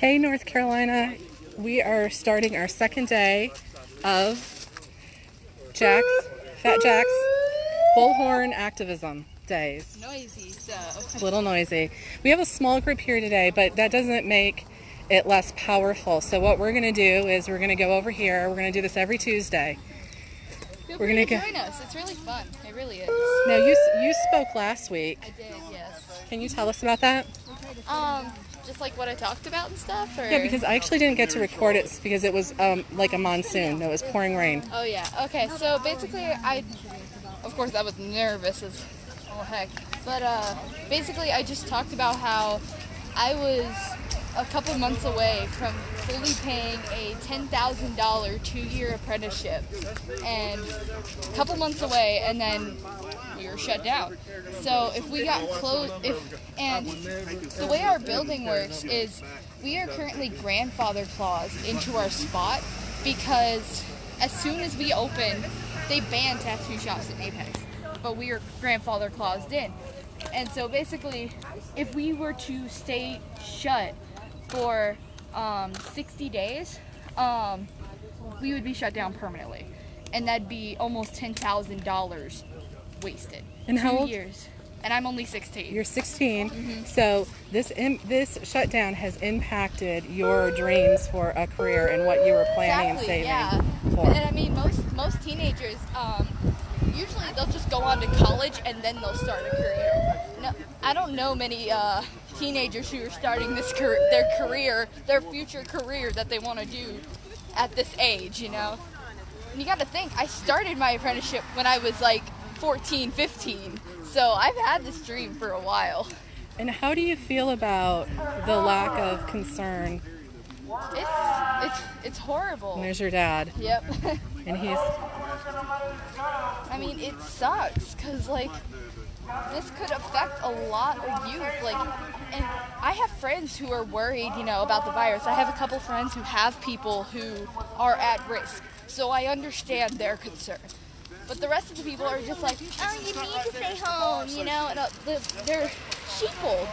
Hey, North Carolina, we are starting our second day of Fat Jack's Bullhorn Activism days. Noisy stuff. A little noisy. We have a small group here today, but that doesn't make it less powerful. So what we're going to do is we're going to go over here. We're going to do this every Tuesday. Feel free to join us. It's really fun. It really is. Now, you spoke last week. I did, yes. Can you tell us about that? Just like what I talked about and stuff? Or? Yeah, because I actually didn't get to record it because it was like a monsoon. It was pouring rain. Oh, yeah. Okay, so basically of course I was nervous as all heck, but basically I just talked about how I was a couple months away from fully paying a $10,000 2-year apprenticeship, and a couple months away, and then we were shut down. So if we got closed, and the way our building works is we are currently grandfather claused into our spot because as soon as we opened, they banned tattoo shops in Apex, but we are grandfather claused in. And so basically, if we were to stay shut for 60 days, we would be shut down permanently, and that'd be almost $10,000 wasted. And how old? 2 years, and I'm only 16. You're 16. Mm-hmm. So this shutdown has impacted your dreams for a career and what you were planning and saving for. And I mean, most teenagers, usually they'll just go on to college and then they'll start a career. No, I don't know many teenagers who are starting their future career that they want to do at this age, you know. And you got to think, I started my apprenticeship when I was like 14, 15, so I've had this dream for a while. And how do you feel about the lack of concern? It's horrible. And there's your dad. Yep. And he's... I mean, it sucks, because, like, this could affect a lot of youth, like, and I have friends who are worried, you know, about the virus. I have a couple friends who have people who are at risk, so I understand their concern. But the rest of the people are just like, oh, you need to stay home, you know, and they're sheeple.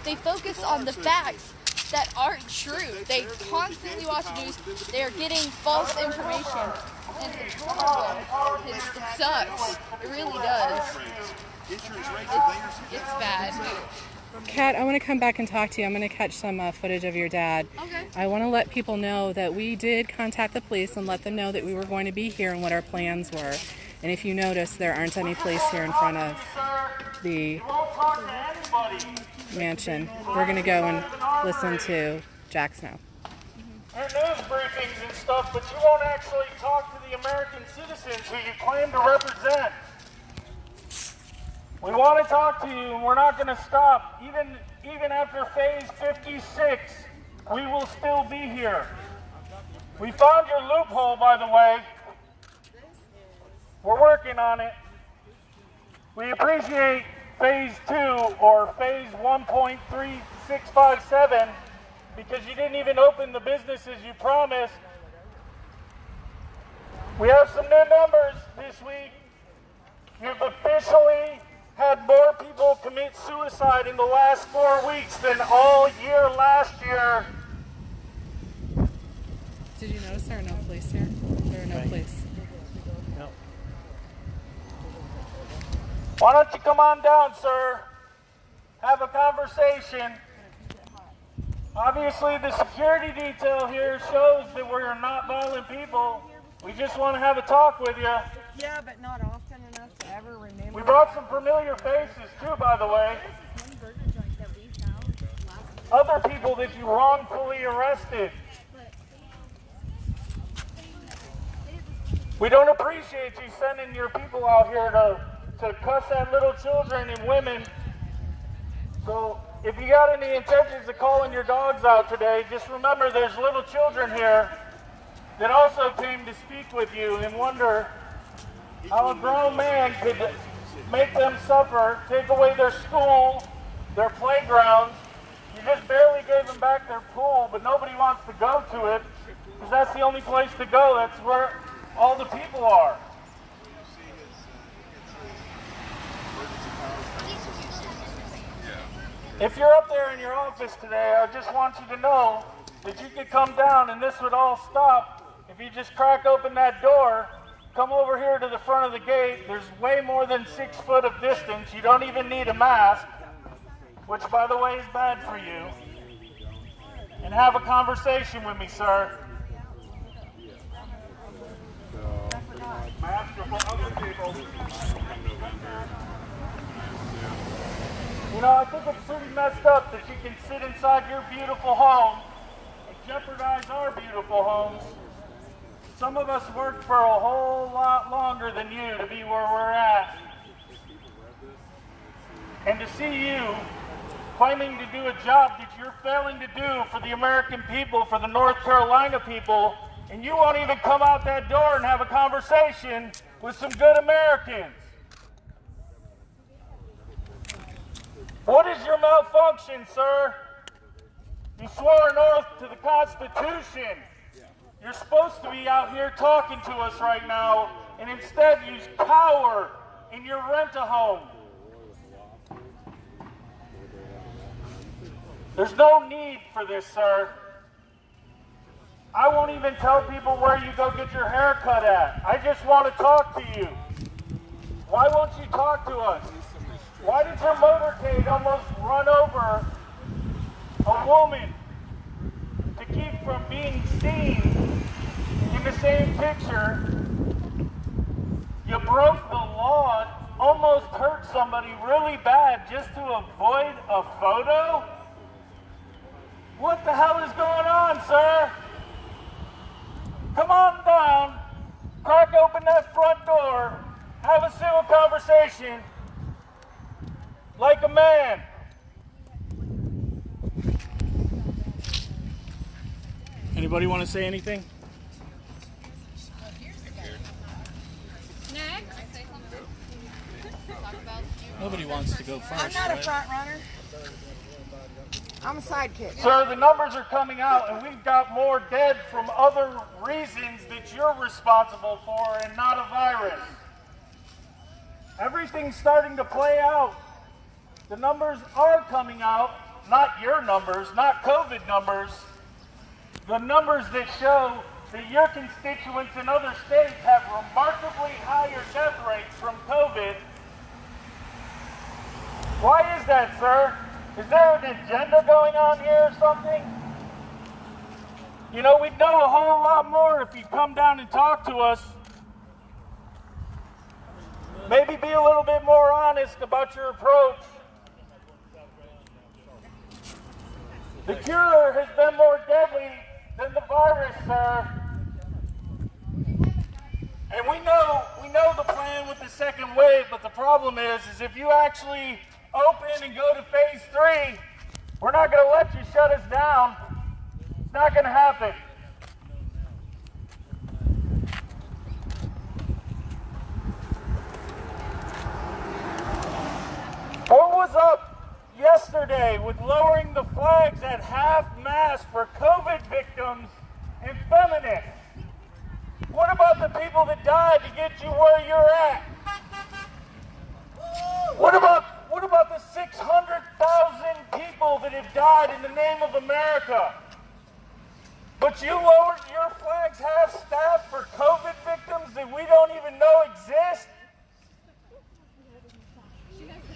They focus on the facts that aren't true. They constantly watch the news. They are getting false information, and it's horrible. It sucks. It really does. It's bad. Kat, I want to come back and talk to you. I'm going to catch some footage of your dad. Okay. I want to let people know that we did contact the police and let them know that we were going to be here and what our plans were. And if you notice, there aren't any police here in front of the mansion. We're going to go and listen to Jack Snow. Your news briefings and stuff, but you won't actually talk to the American citizens who you claim to represent. We want to talk to you, and we're not going to stop. Even after phase 56, we will still be here. We found your loophole, by the way. We're working on it. We appreciate phase 2 or phase 1.3657 because you didn't even open the businesses you promised. We have some new numbers this week. You've officially had more people commit suicide in the last 4 weeks than all year last year. Did you notice there are no police here? There are no police. No. Why don't you come on down, sir? Have a conversation. Obviously, the security detail here shows that we're not violent people. We just want to have a talk with you. Yeah, but not often enough to ever remember. We brought some familiar faces too, by the way. Other people that you wrongfully arrested. We don't appreciate you sending your people out here to cuss at little children and women. So if you got any intentions of calling your dogs out today, just remember there's little children here that also came to speak with you and wonder how a grown man could make them suffer, take away their school, their playgrounds. You just barely gave them back their pool, but nobody wants to go to it because that's the only place to go. That's where all the people are. If you're up there in your office today, I just want you to know that you could come down and this would all stop if you just crack open that door, come over here to the front of the gate. There's way more than 6 foot of distance. You don't even need a mask, which by the way is bad for you. And have a conversation with me, sir. Mask for other people. You know, I think it's pretty messed up that you can sit inside your beautiful home and jeopardize our beautiful homes. Some of us worked for a whole lot longer than you to be where we're at. And to see you claiming to do a job that you're failing to do for the American people, for the North Carolina people, and you won't even come out that door and have a conversation with some good Americans. What is your malfunction, sir? You swore an oath to the Constitution. You're supposed to be out here talking to us right now, and instead you cower in your rent-a-home. There's no need for this, sir. I won't even tell people where you go get your hair cut at. I just want to talk to you. Why won't you talk to us? Why did your motorcade almost run over a woman to keep from being seen in the same picture? You broke the law, almost hurt somebody really bad just to avoid a photo? What the hell is going on, sir? Come on down, crack open that front door, have a civil conversation like a man. Anybody want to say anything? Nobody wants to go first. I'm not a front runner. I'm a sidekick. Sir, the numbers are coming out, and we've got more dead from other reasons that you're responsible for and not a virus. Everything's starting to play out. The numbers are coming out, not your numbers, not COVID numbers. The numbers that show that your constituents in other states have remarkably higher death rates from COVID. Why is that, sir? Is there an agenda going on here or something? You know, we'd know a whole lot more if you'd come down and talk to us. Maybe be a little bit more honest about your approach. The cure has been more deadly than the virus, sir. And we know the plan with the second wave, but the problem is if you actually open and go to phase 3, we're not going to let you shut us down. It's not going to happen. What was up yesterday with lowering the flags at half-mast for COVID victims and feminists? What about the people that died to get you where you're at? What about the 600,000 people that have died in the name of America? But you lowered your flags half-staff for COVID victims that we don't even know exist?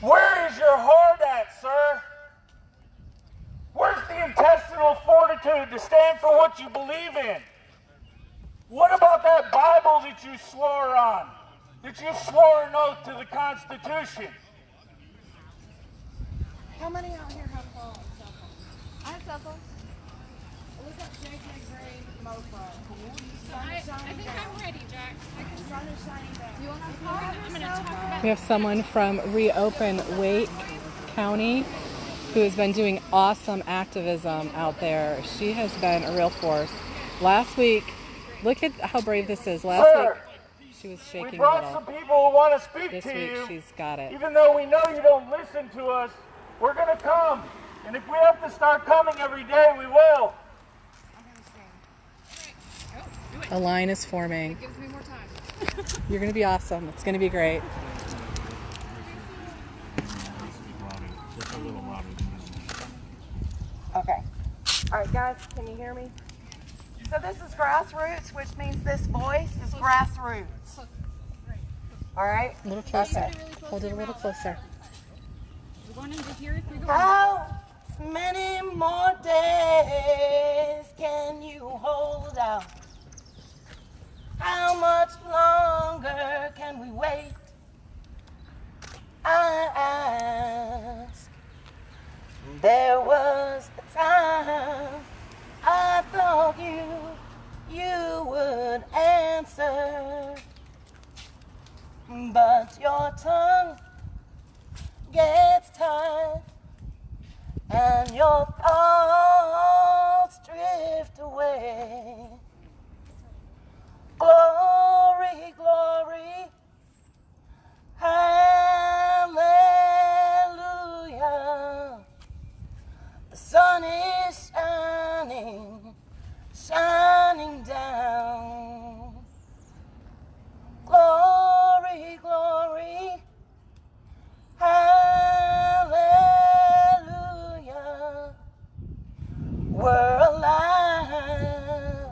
Where is your heart at, sir? Where's the intestinal fortitude to stand for what you believe in? What about that Bible that you swore on? That you swore an oath to the Constitution? How many out here have cell phones? I have cell phones. Look up JJ Gray mofo. I think I'm ready, Jack. The sun is shining down. You want to call I'm going to talk about We have someone from Reopen Wake County who has been doing awesome activism out there. She has been a real force. Last week, look at how brave this is. Last week, she was shaking a little. We brought some people who want to speak This to week, you. she's got it. Even though we know you don't listen to us, we're going to come. And if we have to start coming every day, we will. A line is forming. Gives me more time. You're going to be awesome. It's going to be great. Okay. All right, guys, can you hear me? So this is grassroots, which means this voice is grassroots. All right? A little closer. Hold it a little closer. We want him to hear it through the How many more days can you hold out? How much longer can we wait? I ask. There was a time I thought you would answer, but your tongue gets tired and your thoughts drift away. Glory, glory, hallelujah. The sun is shining, shining down. Glory, glory, hallelujah. We're alive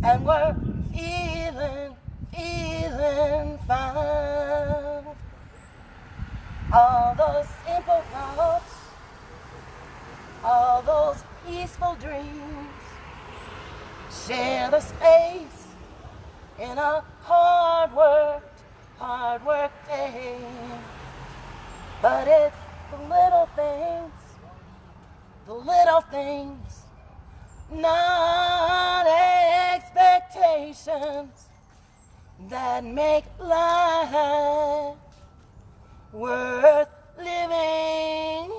and we're feeling fine. All those simple thoughts, all those peaceful dreams, share the space in a hard work day. But it's the little things, not expectations, that make life worth living,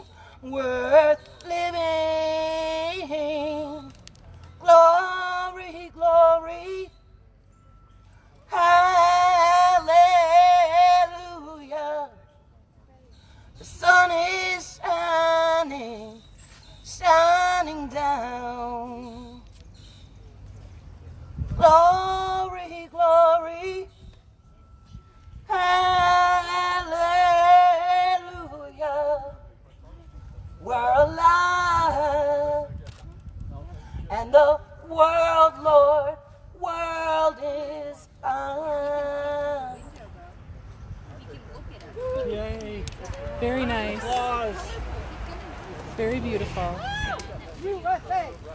worth living. Glory, glory, hallelujah. The sun is shining, shining down. Glory, glory, hallelujah. We're alive, and the world, Lord, world is fine. Yay. Very nice. Applause. Very beautiful.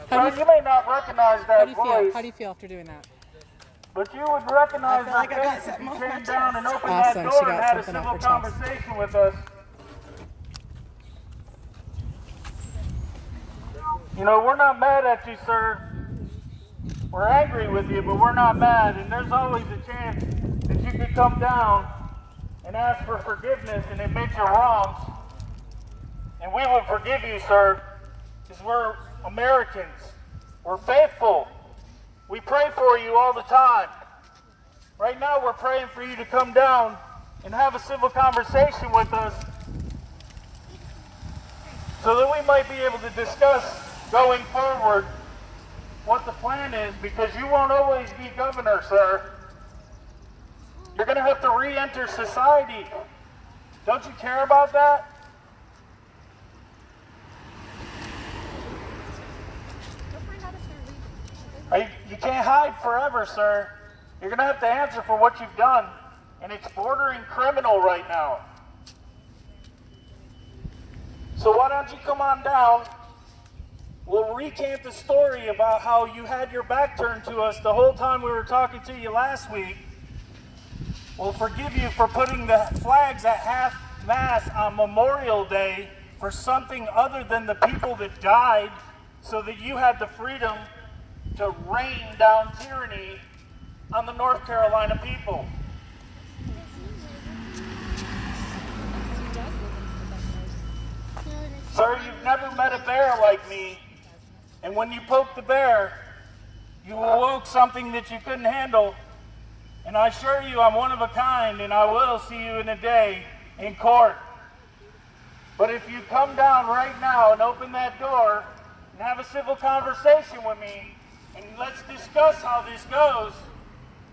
Well, you may not recognize How that do you feel? voice, How do you feel after doing that? but you would recognize I feel like her I got face if something you off my came down and opened Awesome. that She door and got had a something civil off her chest. conversation with us. You know, we're not mad at you, sir. We're angry with you, but we're not mad. And there's always a chance that you could come down and ask for forgiveness and admit your wrongs. And we would forgive you, sir, because we're Americans. We're faithful. We pray for you all the time. Right now, we're praying for you to come down and have a civil conversation with us so that we might be able to discuss going forward what the plan is, because you won't always be governor, sir. You're going to have to re-enter society. Don't you care about that? You can't hide forever, sir. You're going to have to answer for what you've done, and it's bordering criminal right now. So why don't you come on down? We'll recant the story about how you had your back turned to us the whole time we were talking to you last week. We'll forgive you for putting the flags at half-mast on Memorial Day for something other than the people that died, so that you had the freedom to rain down tyranny on the North Carolina people. Sir, you've never met a bear like me, and when you poked the bear, you awoke something that you couldn't handle, and I assure you I'm one of a kind, and I will see you in a day in court. But if you come down right now and open that door and have a civil conversation with me, and let's discuss how this goes,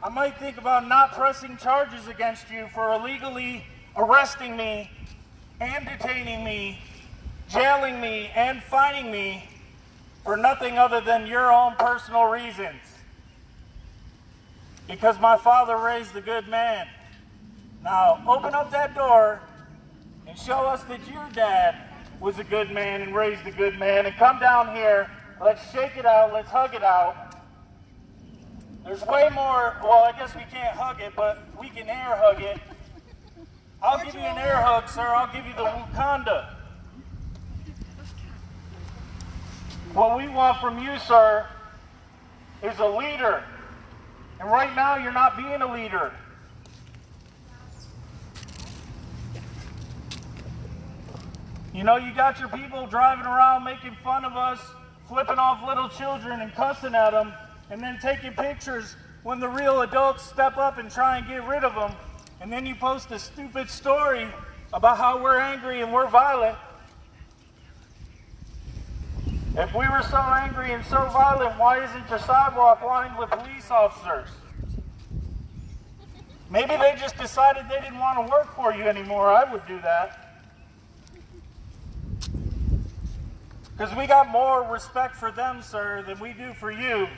I might think about not pressing charges against you for illegally arresting me and detaining me, jailing me, and fining me for nothing other than your own personal reasons. Because my father raised a good man. Now, open up that door and show us that your dad was a good man and raised a good man, and come down here. Let's shake it out. Let's hug it out. There's way more. Well, I guess we can't hug it, but we can air hug it. I'll give you an air hug, sir. I'll give you the Wakanda. What we want from you, sir, is a leader. And right now, you're not being a leader. You know, you got your people driving around making fun of us, flipping off little children and cussing at them, and then taking pictures when the real adults step up and try and get rid of them. And then you post a stupid story about how we're angry and we're violent. If we were so angry and so violent, why isn't your sidewalk lined with police officers? Maybe they just decided they didn't want to work for you anymore. I would do that. Because we got more respect for them, sir, than we do for you.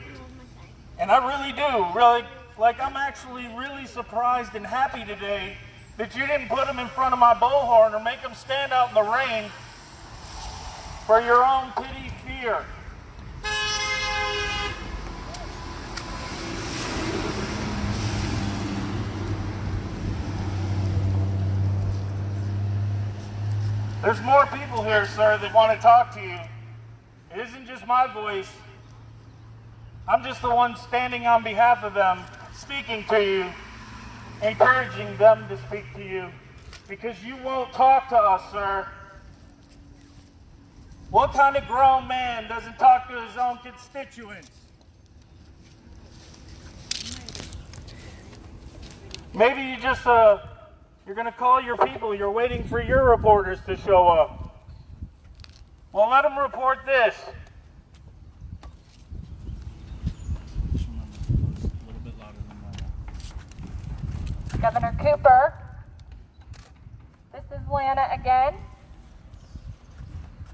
And I really do. Really, like, I'm actually really surprised and happy today that you didn't put them in front of my bullhorn or make them stand out in the rain for your own pity fear. There's more people here, sir, that want to talk to you. It isn't just my voice. I'm just the one standing on behalf of them, speaking to you, encouraging them to speak to you, because you won't talk to us, sir. What kind of grown man doesn't talk to his own constituents? Maybe you just, you're going to call your people. You're waiting for your reporters to show up. Well, let them report this. Governor Cooper, this is Lana again.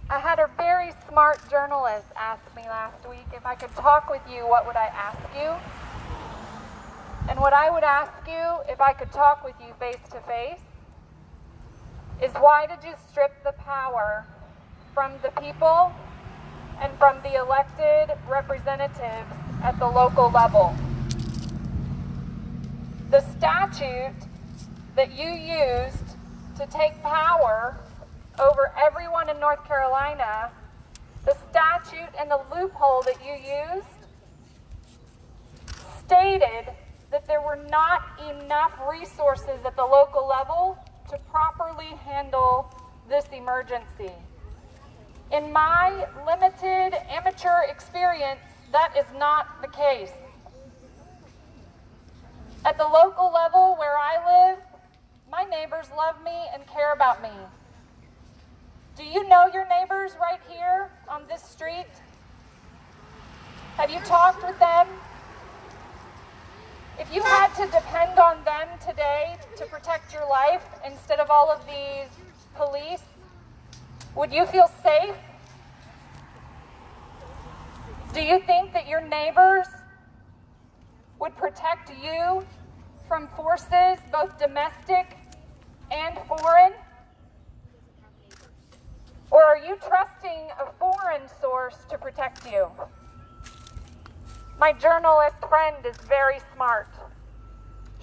I had a very smart journalist ask me last week if I could talk with you, what would I ask you? And what I would ask you if I could talk with you face to face is, why did you strip the power from the people and from the elected representatives at the local level? The statute that you used to take power over everyone in North Carolina, the statute and the loophole that you used stated that there were not enough resources at the local level to properly handle this emergency. In my limited amateur experience, that is not the case. At the local level where I live, my neighbors love me and care about me. Do you know your neighbors right here on this street? Have you talked with them? If you had to depend on them today to protect your life instead of all of these police, would you feel safe? Do you think that your neighbors would protect you from forces, both domestic and foreign? Or are you trusting a foreign source to protect you? My journalist friend is very smart.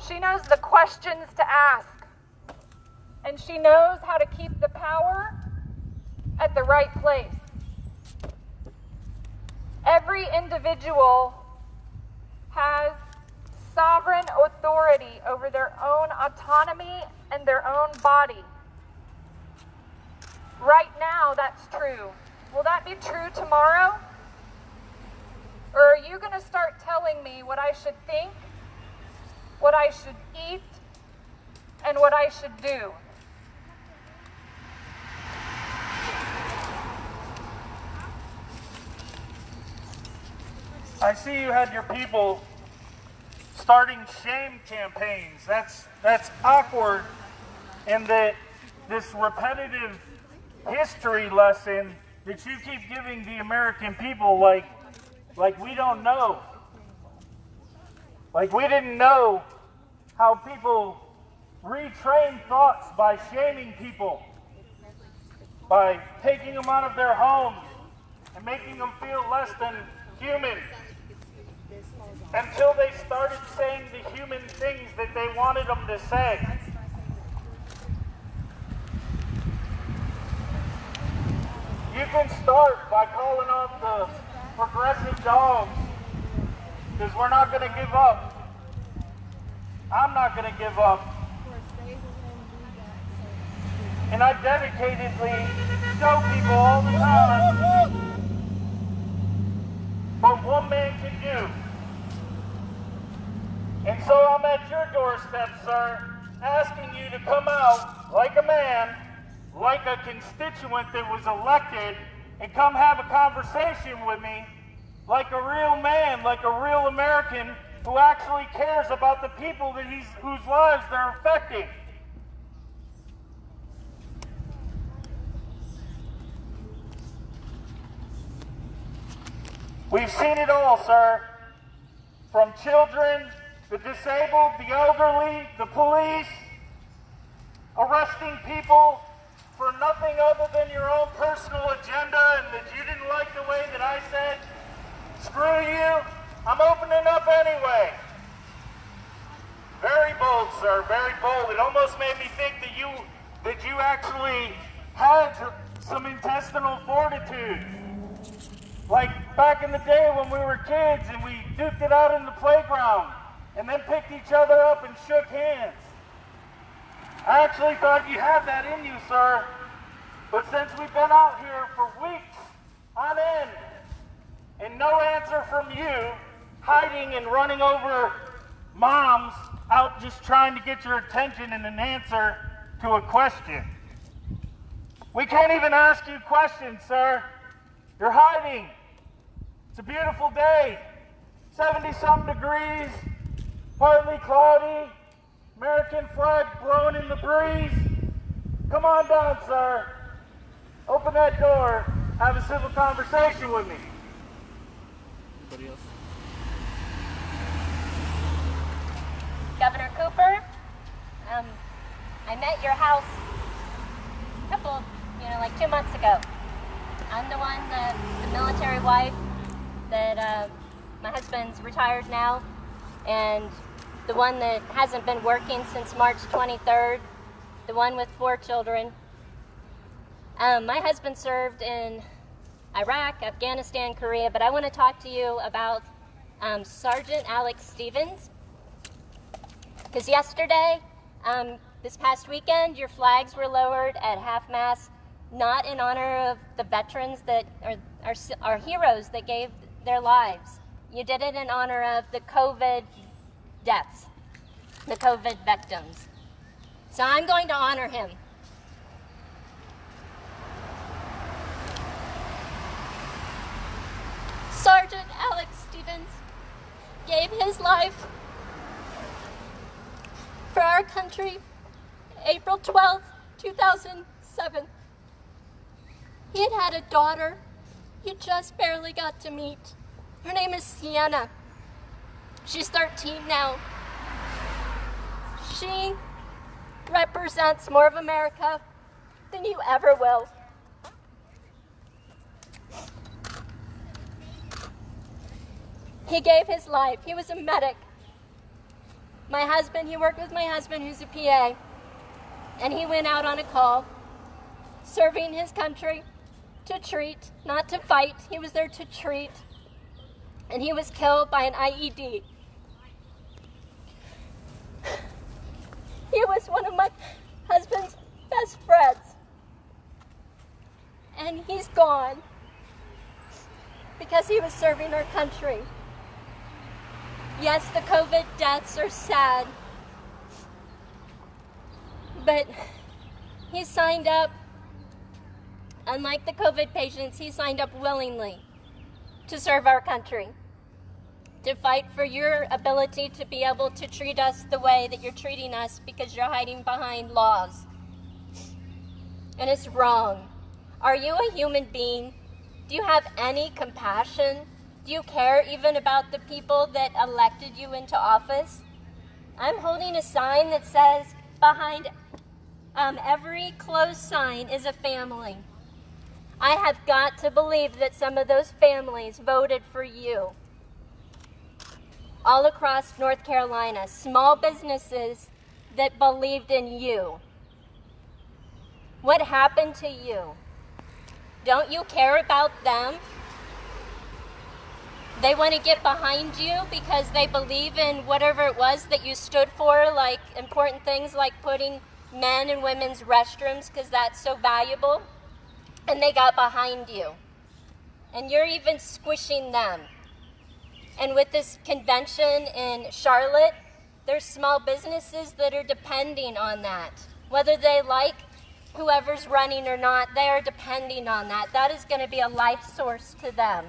She knows the questions to ask, and she knows how to keep the power at the right place. Every individual has sovereign authority over their own autonomy and their own body. Right now, that's true. Will that be true tomorrow? Or are you going to start telling me what I should think, what I should eat, and what I should do? I see you had your people starting shame campaigns. That's awkward, and that this repetitive history lesson that you keep giving the American people like we don't know. Like we didn't know how people retrain thoughts by shaming people, by taking them out of their homes and making them feel less than human, until they started saying the human things that they wanted them to say. You can start by calling off the progressive dogs, because we're not going to give up. I'm not going to give up. And I dedicatedly show people all the time what one man can do. And so I'm at your doorstep, sir, asking you to come out like a man, like a constituent that was elected, and come have a conversation with me like a real man, like a real American who actually cares about the people that whose lives they're affecting. We've seen it all, sir. From children, the disabled, the elderly, the police, arresting people for nothing other than your own personal agenda, and that you didn't like the way that I said, screw you, I'm opening up anyway. Very bold, sir, very bold. It almost made me think that you actually had some intestinal fortitude. Like back in the day when we were kids and we duked it out in the playground and then picked each other up and shook hands. I actually thought you had that in you, sir. But since we've been out here for weeks on end and no answer from you, hiding and running over moms out just trying to get your attention and an answer to a question. We can't even ask you questions, sir. You're hiding. It's a beautiful day, 70-something degrees, partly cloudy, American flag blowing in the breeze. Come on down, sir. Open that door, have a civil conversation with me. Anybody else? Governor Cooper, I met your house a couple, like 2 months ago. I'm the one, the military wife that my husband's retired now, and the one that hasn't been working since March 23rd, the one with 4 children. My husband served in Iraq, Afghanistan, Korea, but I want to talk to you about Sergeant Alex Stevens. Because yesterday, this past weekend, your flags were lowered at half-mast, not in honor of the veterans that are heroes that gave their lives. You did it in honor of the COVID deaths, the COVID victims. So I'm going to honor him. Sergeant Alex Stevens gave his life for our country April 12th, 2007. He had a daughter he just barely got to meet. Her name is Sienna. She's 13 now. She represents more of America than you ever will. He gave his life. He was a medic. He worked with my husband, who's a PA, and he went out on a call, serving his country to treat, not to fight. He was there to treat, and he was killed by an IED. He was one of my husband's best friends, and he's gone because he was serving our country. Yes, the COVID deaths are sad, but he signed up, unlike the COVID patients, he signed up willingly to serve our country, to fight for your ability to be able to treat us the way that you're treating us because you're hiding behind laws. And it's wrong. Are you a human being? Do you have any compassion? Do you care even about the people that elected you into office? I'm holding a sign that says behind every closed sign is a family. I have got to believe that some of those families voted for you. All across North Carolina, small businesses that believed in you. What happened to you? Don't you care about them? They want to get behind you because they believe in whatever it was that you stood for, like important things like putting men and women's restrooms because that's so valuable. And they got behind you. And you're even squishing them. And with this convention in Charlotte, there's small businesses that are depending on that. Whether they like whoever's running or not, they are depending on that. That is going to be a life source to them.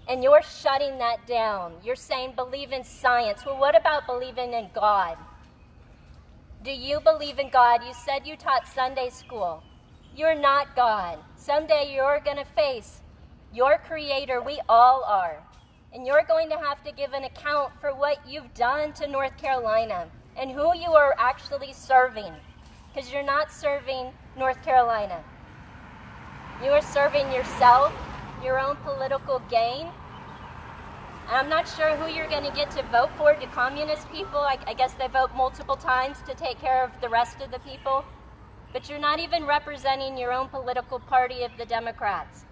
And you're shutting that down. You're saying believe in science. Well, what about believing in God? Do you believe in God? You said you taught Sunday school. You're not God. Someday you're going to face your Creator. We all are. And you're going to have to give an account for what you've done to North Carolina and who you are actually serving. Because you're not serving North Carolina. You are serving yourself, your own political gain. I'm not sure who you're going to get to vote for. Do communist people, I guess they vote multiple times to take care of the rest of the people. But you're not even representing your own political party of the Democrats.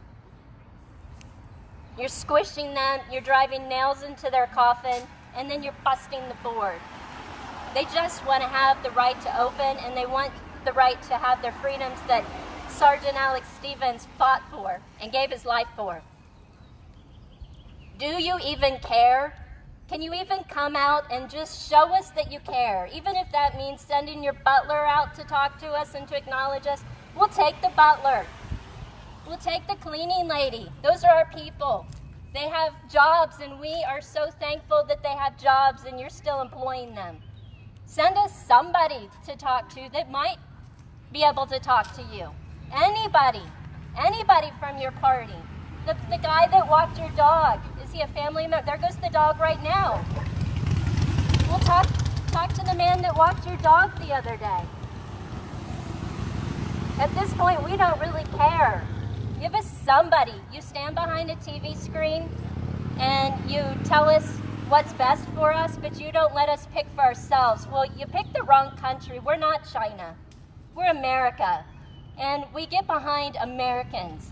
You're squishing them, you're driving nails into their coffin, and then you're busting the board. They just want to have the right to open, and they want the right to have their freedoms that Sergeant Alex Stevens fought for and gave his life for. Do you even care? Can you even come out and just show us that you care? Even if that means sending your butler out to talk to us and to acknowledge us, we'll take the butler. We'll take the cleaning lady. Those are our people. They have jobs, and we are so thankful that they have jobs and you're still employing them. Send us somebody to talk to that might be able to talk to you. Anybody from your party. The guy that walked your dog, is he a family member? There goes the dog right now. We'll talk to the man that walked your dog the other day. At this point, we don't really care. Give us somebody. You stand behind a TV screen and you tell us what's best for us, but you don't let us pick for ourselves. Well, you picked the wrong country. We're not China. We're America. And we get behind Americans.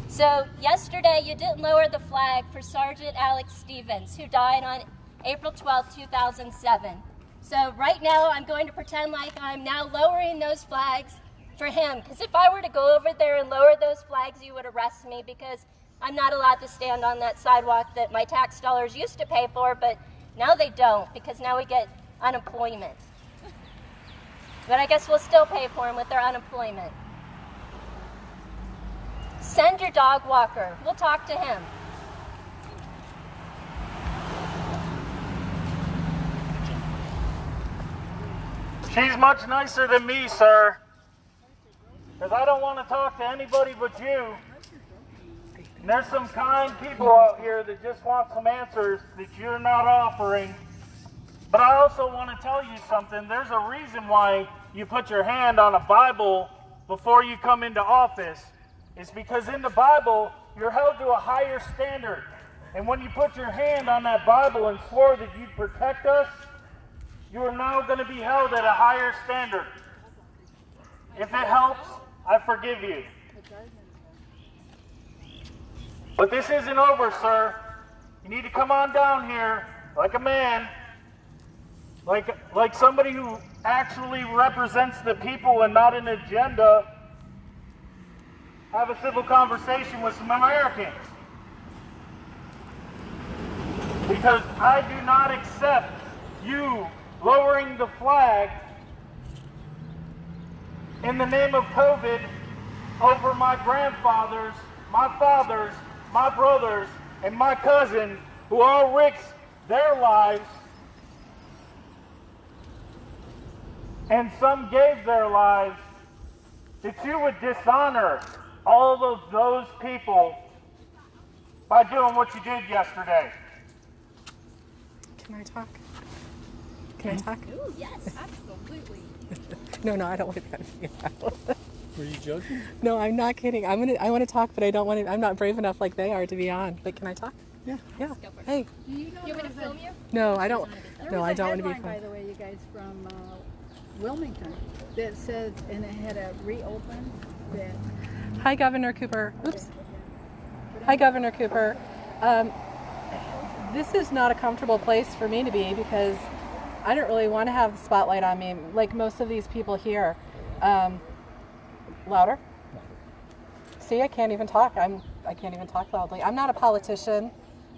So yesterday, you didn't lower the flag for Sergeant Alex Stevens, who died on April 12, 2007. So right now, I'm going to pretend like I'm now lowering those flags for him. Because if I were to go over there and lower those flags, you would arrest me because I'm not allowed to stand on that sidewalk that my tax dollars used to pay for, but now they don't because now we get unemployment. But I guess we'll still pay for them with their unemployment. Send your dog walker. We'll talk to him. She's much nicer than me, sir. Because I don't want to talk to anybody but you. And there's some kind people out here that just want some answers that you're not offering. But I also want to tell you something. There's a reason why you put your hand on a Bible before you come into office. It's because in the Bible, you're held to a higher standard. And when you put your hand on that Bible and swore that you'd protect us, you are now going to be held at a higher standard. If it helps, I forgive you. But this isn't over, sir. You need to come on down here like a man, like somebody who actually represents the people and not an agenda. Have a civil conversation with some Americans. Because I do not accept you lowering the flag in the name of COVID over my grandfathers, my fathers, my brothers, and my cousin who all risked their lives, and some gave their lives, that you would dishonor all of those people by doing what you did yesterday. Can I talk? Can I talk? Ooh, yes, absolutely. No, I don't want to cut you out. Were you joking? No, I'm not kidding. I want to talk, but I don't want to. I'm not brave enough like they are to be on. But can I talk? Yeah. Yeah. Go for it. Hey. Do you want me to film you? No, I don't. There No, was I a don't want to be headline, by filmed. the way, you guys, from Wilmington that says, and it had a reopen that. Hi, Governor Cooper. Oops. Hi, Governor Cooper. This is not a comfortable place for me to be because I don't really want to have the spotlight on me like most of these people here. Louder? See, I can't even talk. I can't even talk loudly. I'm not a politician.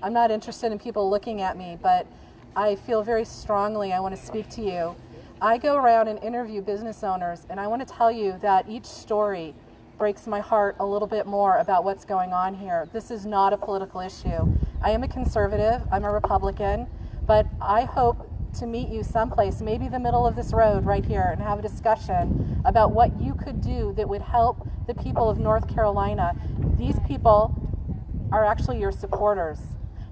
I'm not interested in people looking at me, but I feel very strongly I want to speak to you. I go around and interview business owners, and I want to tell you that each story breaks my heart a little bit more about what's going on here. This is not a political issue. I am a conservative, I'm a Republican, but I hope to meet you someplace, maybe the middle of this road right here, and have a discussion about what you could do that would help the people of North Carolina. These people are actually your supporters,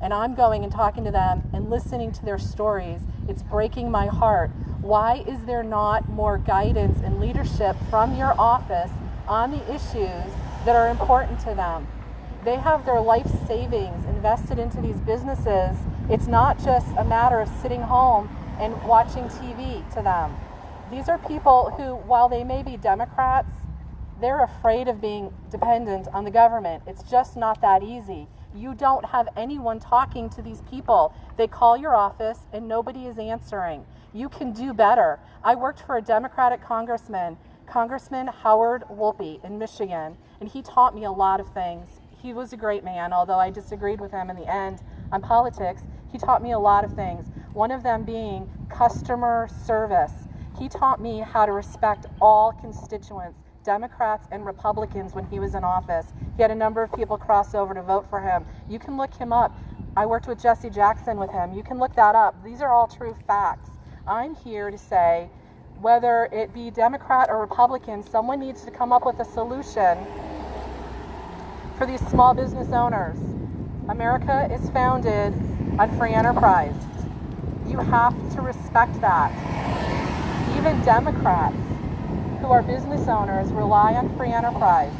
and I'm going and talking to them and listening to their stories. It's breaking my heart. Why is there not more guidance and leadership from your office on the issues that are important to them? They have their life savings invested into these businesses. It's not just a matter of sitting home and watching TV to them. These are people who, while they may be Democrats, they're afraid of being dependent on the government. It's just not that easy. You don't have anyone talking to these people. They call your office and nobody is answering. You can do better. I worked for a Democratic congressman, Congressman Howard Wolpe in Michigan, and he taught me a lot of things. He was a great man, although I disagreed with him in the end on politics. He taught me a lot of things, one of them being customer service. He taught me how to respect all constituents, Democrats and Republicans, when he was in office. He had a number of people cross over to vote for him. You can look him up. I worked with Jesse Jackson with him. You can look that up. These are all true facts. I'm here to say, whether it be Democrat or Republican, someone needs to come up with a solution for these small business owners. America is founded on free enterprise. You have to respect that. Even Democrats who are business owners rely on free enterprise.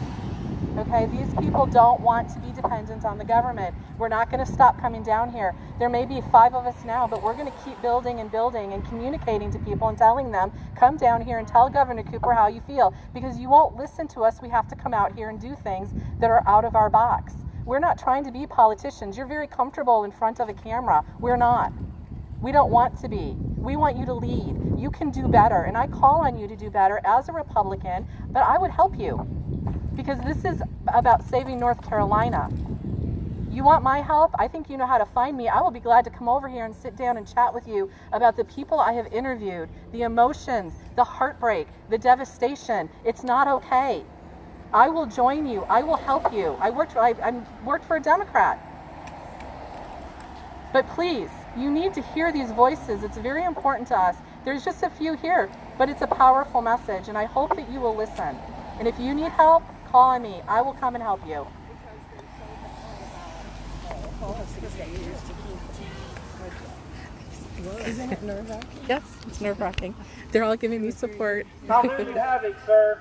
Okay, these people don't want to be dependent on the government. We're not going to stop coming down here. There may be 5 of us now, but we're going to keep building and building and communicating to people and telling them, come down here and tell Governor Cooper how you feel, because you won't listen to us. We have to come out here and do things that are out of our box. We're not trying to be politicians. You're very comfortable in front of a camera. We're not. We don't want to be. We want you to lead. You can do better, and I call on you to do better as a Republican, but I would help you, because this is about saving North Carolina. You want my help? I think you know how to find me. I will be glad to come over here and sit down and chat with you about the people I have interviewed, the emotions, the heartbreak, the devastation. It's not okay. I will join you. I will help you. I worked for a Democrat. But please, you need to hear these voices. It's very important to us. There's just a few here, but it's a powerful message, and I hope that you will listen. And if you need help, call on me. I will come and help you. Isn't it nerve-wracking? Yes, it's nerve-wracking. They're all giving me support. Now there you have it, sir.